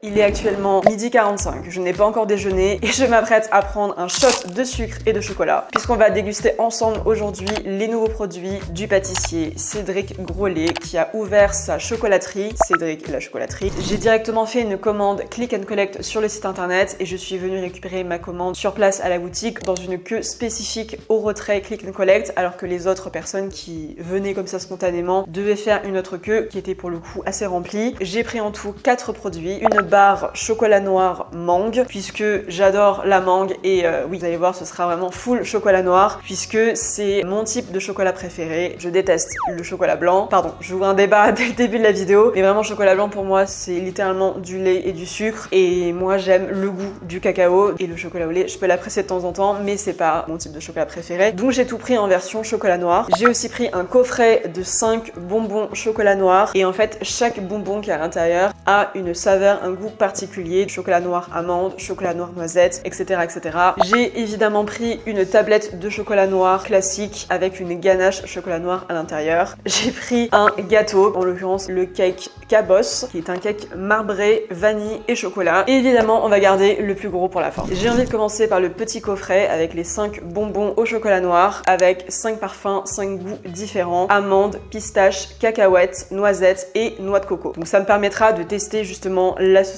Il est actuellement 12h45, je n'ai pas encore déjeuné et je m'apprête à prendre un shot de sucre et de chocolat puisqu'on va déguster ensemble aujourd'hui les nouveaux produits du pâtissier Cédric Grolet qui a ouvert sa chocolaterie, Cédric la chocolaterie. J'ai directement fait une commande click and collect sur le site internet et je suis venue récupérer ma commande sur place à la boutique dans une queue spécifique au retrait click and collect alors que les autres personnes qui venaient comme ça spontanément devaient faire une autre queue qui était pour le coup assez remplie. J'ai pris en tout 4 produits, une barre chocolat noir mangue puisque j'adore la mangue et oui vous allez voir ce sera vraiment full chocolat noir puisque c'est mon type de chocolat préféré. Je déteste le chocolat blanc, pardon j'ouvre un débat dès le début de la vidéo mais vraiment chocolat blanc pour moi c'est littéralement du lait et du sucre et moi j'aime le goût du cacao et le chocolat au lait je peux l'apprécier de temps en temps mais c'est pas mon type de chocolat préféré donc j'ai tout pris en version chocolat noir. J'ai aussi pris un coffret de 5 bonbons chocolat noir et en fait chaque bonbon qui est à l'intérieur a une saveur, un goût particulier, chocolat noir amande, chocolat noir noisette, etc. etc. J'ai évidemment pris une tablette de chocolat noir classique avec une ganache chocolat noir à l'intérieur. J'ai pris un gâteau, en l'occurrence le cake Cabosse, qui est un cake marbré, vanille et chocolat. Et évidemment, on va garder le plus gros pour la fin. J'ai envie de commencer par le petit coffret avec les 5 bonbons au chocolat noir, avec 5 parfums, 5 goûts différents, amandes, pistaches, cacahuètes, noisettes et noix de coco. Donc ça me permettra de tester justement l'association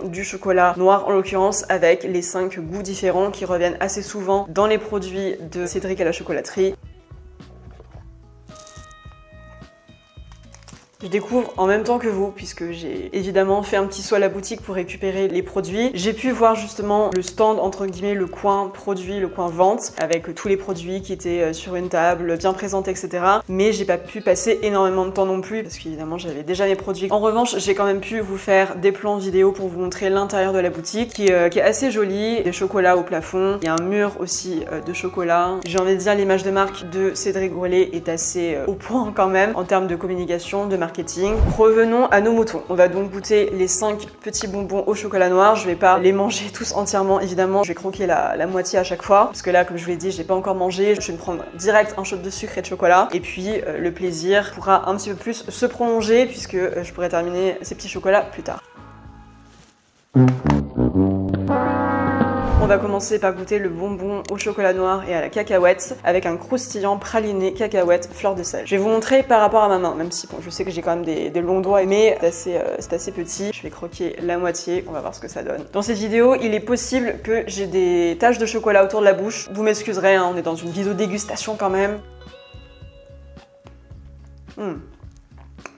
du chocolat noir en l'occurrence avec les 5 goûts différents qui reviennent assez souvent dans les produits de Cédric à la chocolaterie. Je découvre en même temps que vous, puisque j'ai évidemment fait un petit saut à la boutique pour récupérer les produits. J'ai pu voir justement le stand, entre guillemets, le coin produit, le coin vente, avec tous les produits qui étaient sur une table, bien présentés, etc. Mais j'ai pas pu passer énormément de temps non plus, parce qu'évidemment j'avais déjà mes produits. En revanche, j'ai quand même pu vous faire des plans vidéo pour vous montrer l'intérieur de la boutique, qui est assez joli. Des chocolats au plafond, il y a un mur aussi de chocolat. J'ai envie de dire l'image de marque de Cédric Grolet est assez au point quand même, en termes de communication, de marketing. Revenons à nos moutons. On va donc goûter les 5 petits bonbons au chocolat noir. Je vais pas les manger tous entièrement, évidemment. Je vais croquer la moitié à chaque fois. Parce que là, comme je vous l'ai dit, j'ai pas encore mangé. Je vais me prendre direct un shot de sucre et de chocolat. Et puis, le plaisir pourra un petit peu plus se prolonger puisque je pourrai terminer ces petits chocolats plus tard. On va commencer par goûter le bonbon au chocolat noir et à la cacahuète avec un croustillant praliné cacahuète fleur de sel. Je vais vous montrer par rapport à ma main, même si bon, je sais que j'ai quand même des longs doigts, mais c'est assez petit. Je vais croquer la moitié, on va voir ce que ça donne. Dans cette vidéo, il est possible que j'ai des taches de chocolat autour de la bouche. Vous m'excuserez, hein, on est dans une vidéo dégustation quand même.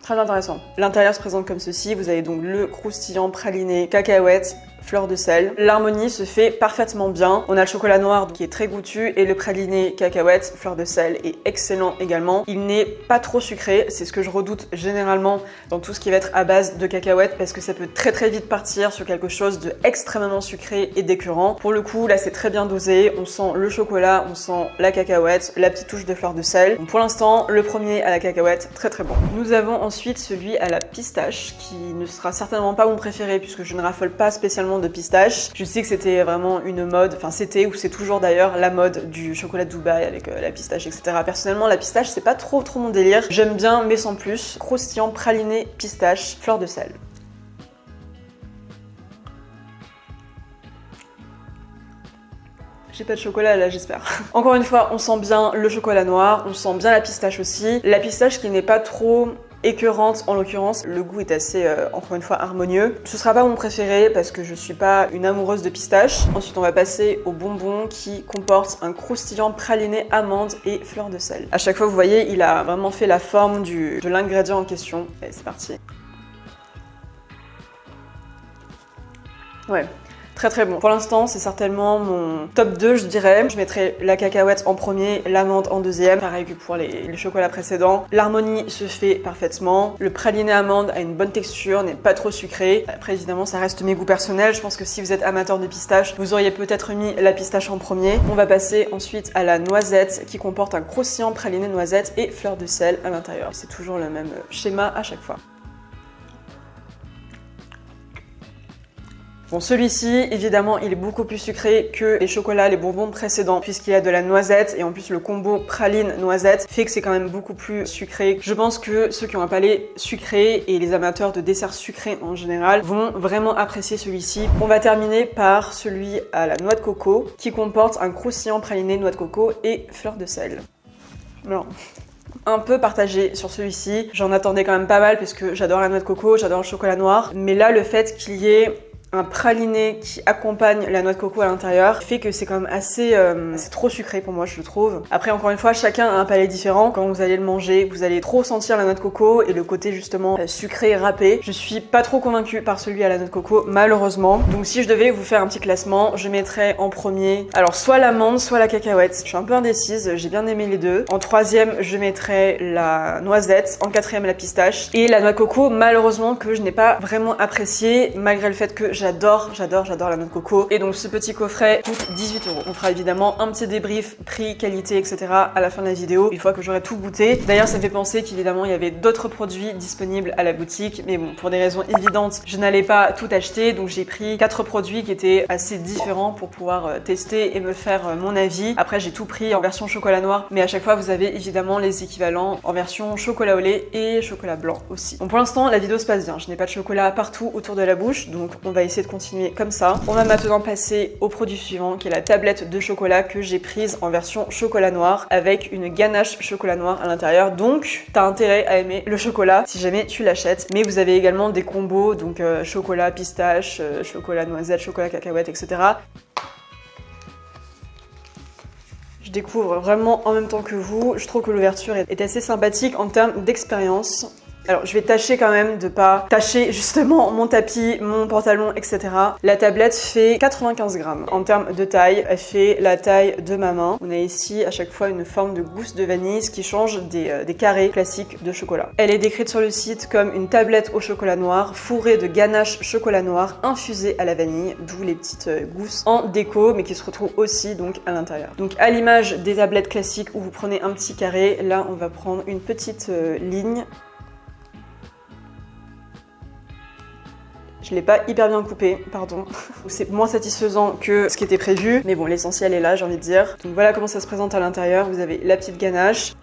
Très intéressant. L'intérieur se présente comme ceci. Vous avez donc le croustillant praliné cacahuète fleur de sel. L'harmonie se fait parfaitement bien. On a le chocolat noir qui est très goûtu et le praliné cacahuète fleur de sel est excellent également. Il n'est pas trop sucré, c'est ce que je redoute généralement dans tout ce qui va être à base de cacahuètes parce que ça peut très vite partir sur quelque chose de extrêmement sucré et d'écœurant. Pour le coup, là c'est très bien dosé. On sent le chocolat, on sent la cacahuète, la petite touche de fleur de sel. Donc pour l'instant, le premier à la cacahuète, très bon. Nous avons ensuite celui à la pistache qui ne sera certainement pas mon préféré puisque je ne raffole pas spécialement de pistache. Je sais que c'était vraiment une mode, enfin c'était ou c'est toujours d'ailleurs la mode du chocolat de Dubaï avec la pistache, etc. Personnellement, la pistache c'est pas trop mon délire. J'aime bien mais sans plus. Croustillant praliné pistache fleur de sel. J'ai pas de chocolat là, j'espère. Encore une fois, on sent bien le chocolat noir, on sent bien la pistache aussi. La pistache qui n'est pas trop écœurante en l'occurrence, le goût est assez, encore une fois, harmonieux. Ce sera pas mon préféré parce que je suis pas une amoureuse de pistache. Ensuite, on va passer au bonbon qui comporte un croustillant praliné amande et fleur de sel. À chaque fois, vous voyez, il a vraiment fait la forme de l'ingrédient en question. Allez, c'est parti. Ouais. Très bon. Pour l'instant, c'est certainement mon top 2, je dirais. Je mettrai la cacahuète en premier, l'amande en deuxième. Pareil que pour les chocolats précédents. L'harmonie se fait parfaitement. Le praliné amande a une bonne texture, n'est pas trop sucré. Après, évidemment, ça reste mes goûts personnels. Je pense que si vous êtes amateur de pistache, vous auriez peut-être mis la pistache en premier. On va passer ensuite à la noisette qui comporte un croustillant praliné noisette et fleur de sel à l'intérieur. C'est toujours le même schéma à chaque fois. Bon, celui-ci, évidemment, il est beaucoup plus sucré que les chocolats, les bonbons précédents, puisqu'il y a de la noisette et en plus le combo praline-noisette fait que c'est quand même beaucoup plus sucré. Je pense que ceux qui ont un palais sucré et les amateurs de desserts sucrés en général vont vraiment apprécier celui-ci. On va terminer par celui à la noix de coco qui comporte un croustillant praliné noix de coco et fleur de sel. Non. Un peu partagé sur celui-ci, j'en attendais quand même pas mal parce que j'adore la noix de coco, j'adore le chocolat noir, mais là le fait qu'il y ait un praliné qui accompagne la noix de coco à l'intérieur fait que c'est quand même assez c'est trop sucré pour moi, je trouve. Après, encore une fois, chacun a un palais différent. Quand vous allez le manger, vous allez trop sentir la noix de coco et le côté justement sucré et râpé. Je suis pas trop convaincue par celui à la noix de coco, malheureusement. Donc si je devais vous faire un petit classement, je mettrais en premier alors soit l'amande, soit la cacahuète. Je suis un peu indécise, j'ai bien aimé les deux. En troisième, je mettrais la noisette. En quatrième, la pistache. Et la noix de coco, malheureusement, que je n'ai pas vraiment apprécié, malgré le fait que j'adore la noix de coco. Et donc ce petit coffret coûte 18 €. On fera évidemment un petit débrief, prix, qualité, etc. à la fin de la vidéo, une fois que j'aurai tout goûté. D'ailleurs, ça me fait penser qu'évidemment, il y avait d'autres produits disponibles à la boutique. Mais bon, pour des raisons évidentes, je n'allais pas tout acheter. Donc j'ai pris 4 produits qui étaient assez différents pour pouvoir tester et me faire mon avis. Après, j'ai tout pris en version chocolat noir. Mais à chaque fois, vous avez évidemment les équivalents en version chocolat au lait et chocolat blanc aussi. Bon, pour l'instant, la vidéo se passe bien. Je n'ai pas de chocolat partout autour de la bouche. Donc on va essayer de continuer comme ça. On va maintenant passer au produit suivant qui est la tablette de chocolat que j'ai prise en version chocolat noir avec une ganache chocolat noir à l'intérieur. Donc t'as intérêt à aimer le chocolat si jamais tu l'achètes. Mais vous avez également des combos, donc chocolat pistache, chocolat noisette, chocolat cacahuète, etc. Je découvre vraiment en même temps que vous. Je trouve que l'ouverture est assez sympathique en termes d'expérience. Alors je vais tâcher quand même de pas tâcher justement mon tapis, mon pantalon, etc. La tablette fait 95 grammes. En termes de taille, elle fait la taille de ma main. On a ici à chaque fois une forme de gousse de vanille, ce qui change des carrés classiques de chocolat. Elle est décrite sur le site comme une tablette au chocolat noir, fourrée de ganache chocolat noir infusée à la vanille, d'où les petites gousses en déco, mais qui se retrouvent aussi donc à l'intérieur. Donc à l'image des tablettes classiques où vous prenez un petit carré, là on va prendre une petite ligne. Je l'ai pas hyper bien coupé, pardon. C'est moins satisfaisant que ce qui était prévu, mais bon, l'essentiel est là, j'ai envie de dire. Donc voilà comment ça se présente à l'intérieur. Vous avez la petite ganache.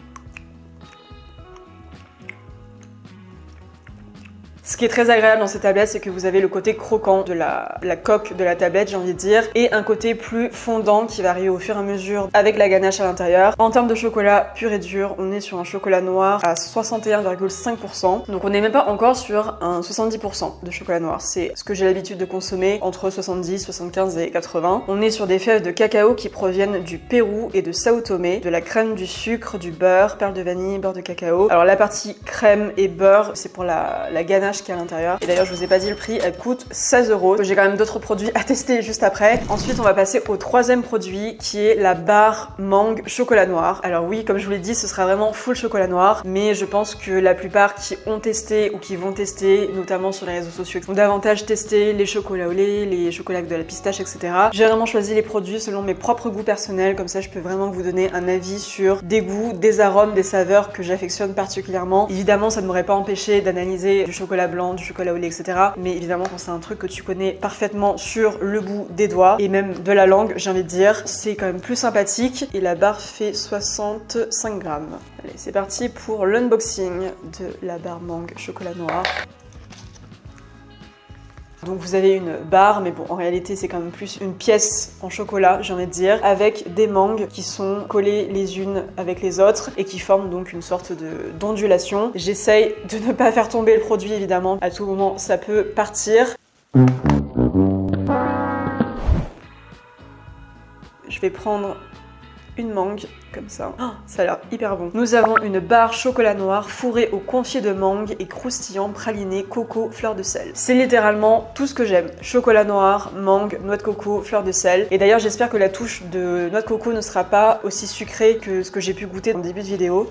Ce qui est très agréable dans ces tablettes, c'est que vous avez le côté croquant de la coque de la tablette, j'ai envie de dire, et un côté plus fondant qui va arriver au fur et à mesure avec la ganache à l'intérieur. En termes de chocolat pur et dur, on est sur un chocolat noir à 61,5%. Donc on n'est même pas encore sur un 70% de chocolat noir. C'est ce que j'ai l'habitude de consommer entre 70, 75 et 80. On est sur des fèves de cacao qui proviennent du Pérou et de Sao Tomé, de la crème, du sucre, du beurre, perle de vanille, beurre de cacao. Alors la partie crème et beurre, c'est pour la ganache qui est à l'intérieur. Et d'ailleurs, je vous ai pas dit le prix, elle coûte 16 €. J'ai quand même d'autres produits à tester juste après. Ensuite, on va passer au troisième produit qui est la barre mangue chocolat noir. Alors oui, comme je vous l'ai dit, ce sera vraiment full chocolat noir, mais je pense que la plupart qui ont testé ou qui vont tester, notamment sur les réseaux sociaux, ont davantage testé les chocolats au lait, les chocolats avec de la pistache, etc. J'ai vraiment choisi les produits selon mes propres goûts personnels, comme ça je peux vraiment vous donner un avis sur des goûts, des arômes, des saveurs que j'affectionne particulièrement. Évidemment, ça ne m'aurait pas empêché d'analyser du chocolat blanc, du chocolat au lait, etc. Mais évidemment, quand c'est un truc que tu connais parfaitement sur le bout des doigts et même de la langue, j'ai envie de dire, c'est quand même plus sympathique. Et la barre fait 65 grammes. Allez, c'est parti pour l'unboxing de la barre mangue chocolat noir. Donc vous avez une barre, mais bon, en réalité c'est quand même plus une pièce en chocolat, j'ai envie de dire, avec des mangues qui sont collées les unes avec les autres et qui forment donc une sorte d'ondulation. J'essaye de ne pas faire tomber le produit, évidemment. À tout moment, ça peut partir. Je vais prendre une mangue, comme ça. Oh, ça a l'air hyper bon. Nous avons une barre chocolat noir fourrée au confit de mangue et croustillant praliné coco fleur de sel. C'est littéralement tout ce que j'aime. Chocolat noir, mangue, noix de coco, fleur de sel. Et d'ailleurs, j'espère que la touche de noix de coco ne sera pas aussi sucrée que ce que j'ai pu goûter dans le début de vidéo.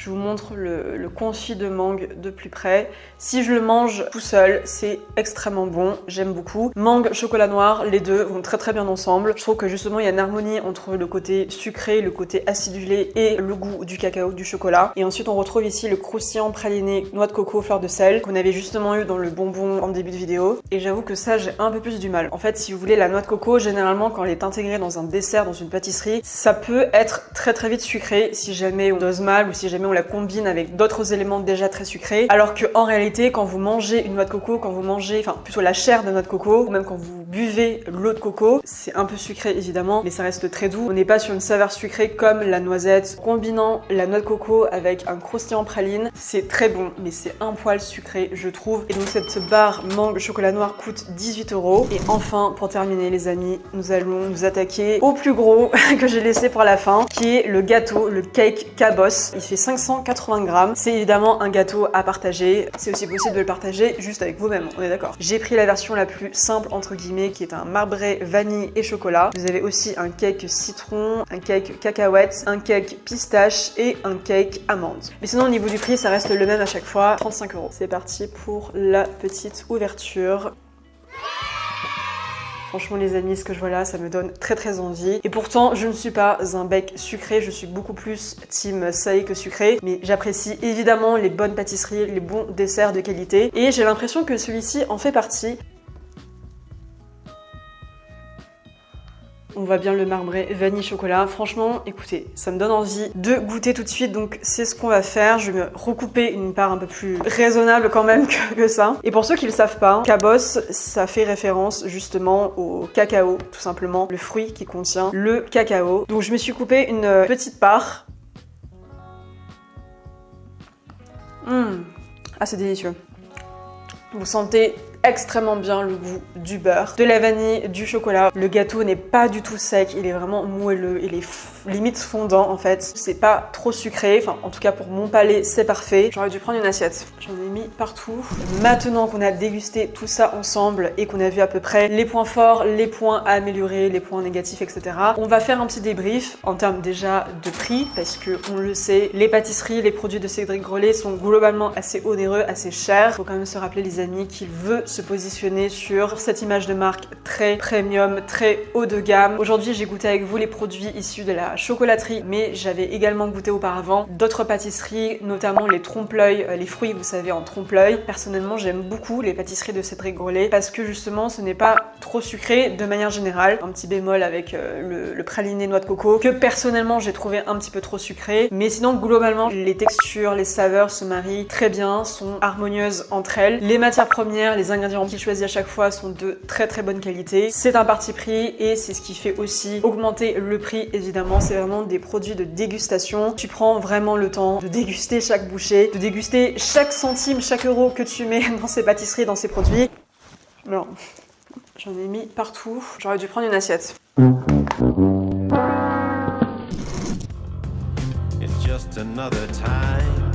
Je vous montre le confit de mangue de plus près. Si je le mange tout seul, c'est extrêmement bon, j'aime beaucoup. Mangue, chocolat noir, les deux vont très très bien ensemble. Je trouve que justement il y a une harmonie entre le côté sucré, le côté acidulé et le goût du cacao, du chocolat. Et ensuite on retrouve ici le croustillant praliné noix de coco, fleur de sel qu'on avait justement eu dans le bonbon en début de vidéo. Et j'avoue que ça j'ai un peu plus du mal. En fait si vous voulez la noix de coco, généralement quand elle est intégrée dans un dessert, dans une pâtisserie, ça peut être très très vite sucré si jamais on dose mal ou si jamais on la combine avec d'autres éléments déjà très sucrés. Alors que en réalité quand vous mangez une noix de coco, quand vous mangez, enfin plutôt la chair de noix de coco, ou même quand vous buvez l'eau de coco, c'est un peu sucré évidemment, mais ça reste très doux. On n'est pas sur une saveur sucrée comme la noisette. Combinant la noix de coco avec un croustillant praline, c'est très bon, mais c'est un poil sucré je trouve. Et donc cette barre mangue chocolat noir coûte 18 €. Et enfin, pour terminer les amis, nous allons nous attaquer au plus gros que j'ai laissé pour la fin, qui est le gâteau, le cake Cabosse. Il fait 580 grammes. C'est évidemment un gâteau à partager. C'est aussi possible de le partager juste avec vous-même, on est d'accord. J'ai pris la version la plus simple entre guillemets, qui est un marbré vanille et chocolat. Vous avez aussi un cake citron, un cake cacahuète, un cake pistache et un cake amande. Mais sinon au niveau du prix, ça reste le même à chaque fois, 35 €. C'est parti pour la petite ouverture. Franchement les amis, ce que je vois là, ça me donne très très envie. Et pourtant, je ne suis pas un bec sucré, je suis beaucoup plus team salé que sucré. Mais j'apprécie évidemment les bonnes pâtisseries, les bons desserts de qualité. Et j'ai l'impression que celui-ci en fait partie. On voit bien le marbré vanille chocolat. Franchement, écoutez, ça me donne envie de goûter tout de suite. Donc c'est ce qu'on va faire. Je vais me recouper une part un peu plus raisonnable quand même que ça. Et pour ceux qui le savent pas, Cabosse, ça fait référence justement au cacao, tout simplement. Le fruit qui contient le cacao. Donc je me suis coupé une petite part. Ah, c'est délicieux. Vous sentez extrêmement bien le goût du beurre, de la vanille, du chocolat. Le gâteau n'est pas du tout sec, il est vraiment moelleux, il est limite fondant en fait. C'est pas trop sucré, enfin en tout cas pour mon palais c'est parfait. J'aurais dû prendre une assiette, j'en ai mis partout. Maintenant qu'on a dégusté tout ça ensemble et qu'on a vu à peu près les points forts, les points à améliorer, les points négatifs, etc. On va faire un petit débrief en termes déjà de prix, parce que on le sait, les pâtisseries, les produits de Cédric Grolet sont globalement assez onéreux, assez chers. Faut quand même se rappeler les amis qu'il veut se positionner sur cette image de marque très premium, très haut de gamme. Aujourd'hui, j'ai goûté avec vous les produits issus de la chocolaterie, mais j'avais également goûté auparavant d'autres pâtisseries, notamment les trompe-l'œil, les fruits, vous savez, en trompe-l'œil. Personnellement, j'aime beaucoup les pâtisseries de Cédric Grolet parce que justement, ce n'est pas trop sucré de manière générale. Un petit bémol avec le praliné noix de coco, que personnellement, j'ai trouvé un petit peu trop sucré. Mais sinon, globalement, les textures, les saveurs se marient très bien, sont harmonieuses entre elles. Les matières premières, les ingrédients qu'il choisit à chaque fois sont de très très bonne qualité. C'est un parti pris et c'est ce qui fait aussi augmenter le prix évidemment. C'est vraiment des produits de dégustation. Tu prends vraiment le temps de déguster chaque bouchée, de déguster chaque centime, chaque euro que tu mets dans ces pâtisseries, dans ces produits. Non, j'en ai mis partout. J'aurais dû prendre une assiette. It's just another time